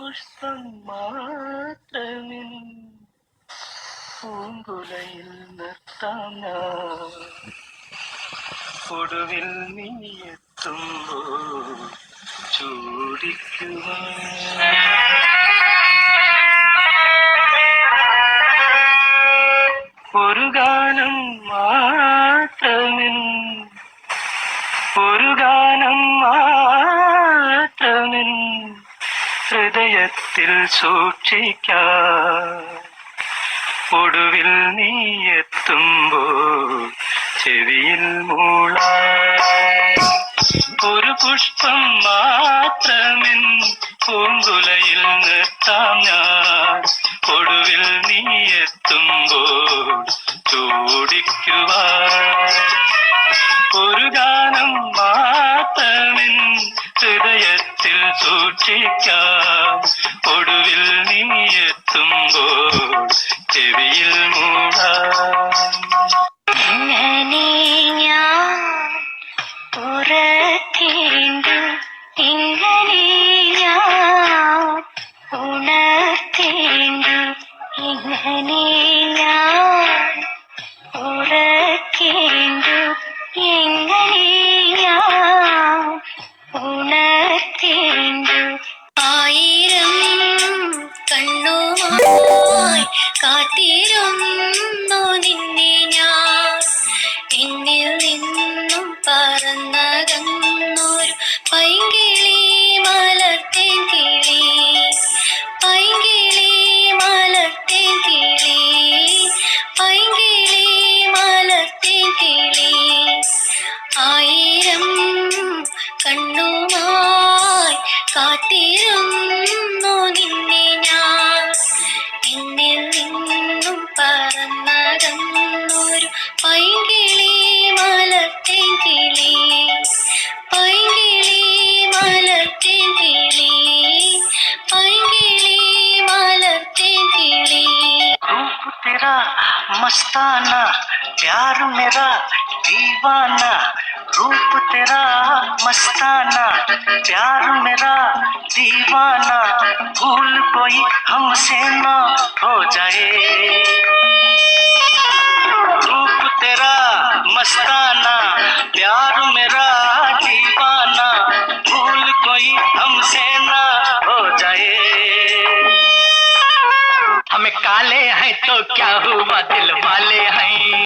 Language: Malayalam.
പുഷ്പം മാത്രമിൻ പൂങ്കുലയിൽ നിർത്താം ഞാൻ. ഒടുവിൽ നീ എത്തുമ്പോൾ ചൂടിക്കുവാൻ. ഒരു ഗാനം മാത്രമിൻ ഒരു ഗാനം മാത്രമിൻ ഹൃദയത്തിൽ സൂക്ഷിക്കാം. ഒടുവിൽ നീ എത്തുമ്പോൾ ചെവിയിൽ മൂളാൻ. ഒരു പുഷ്പം മാത്രമിൻ പൂങ്കുലയിൽ നിർത്താം ഞാൻ. ഒടുവിൽ നീ എത്തുമ്പോൾ ചൂടിക്കുവാൻ. ഒരു ഗാനം മാത്രമിൻ ഹൃദയത്തിൽ സൂക്ഷിക്കാം. ഒടുവിൽ നീ എത്തുമ്പോൾ ചെവിയിൽ മൂളാം. ഇങ്ങനെ ഞാൻ ഉറക്കേണ്ടു, ഇങ്ങനെ ഞാൻ ഉണർത്തേണ്ടു, ഇങ്ങനെ ഞാൻ ഉറക്കേണ്ടു, എങ്ങനെ ഞാൻ ഉണർത്തേണ്ടു. ആയിരം കണ്ണുമായി കാത്തിരുന്നു നിന്നെ ഞാൻ. എന്നിൽ നിന്നും പറന്നകന്നൊരു പൈങ്കിളി മലർത്തേൻ കിളി, പൈങ്കിളി മലർത്തേൻ കിളി, പൈങ്കിളി മലർത്തേൻ കിളി. ആയിരം കണ്ണുമായി കാത്തിരുന്നു നിന്നെ ഞാൻ. എന്നിൽ നിന്നും പറന്നകന്നൊരു പൈങ്കിളി മലർത്തേൻ കിളി, പൈങ്കിളി മലർത്തേൻ കിളി, പൈങ്കിളി മലർത്തേൻ കിളി. रूप तेरा मस्ताना, प्यार मेरा दीवाना. रूप तेरा मस्ताना, प्यार मेरा दीवाना. भूल कोई हमसे ना हो जाए. रूप तेरा मस्ताना, प्यार मेरा दीवाना. भूल कोई हमसे ना हो जाए. हमें काले हैं तो क्या हुआ, दिल वाले हैं.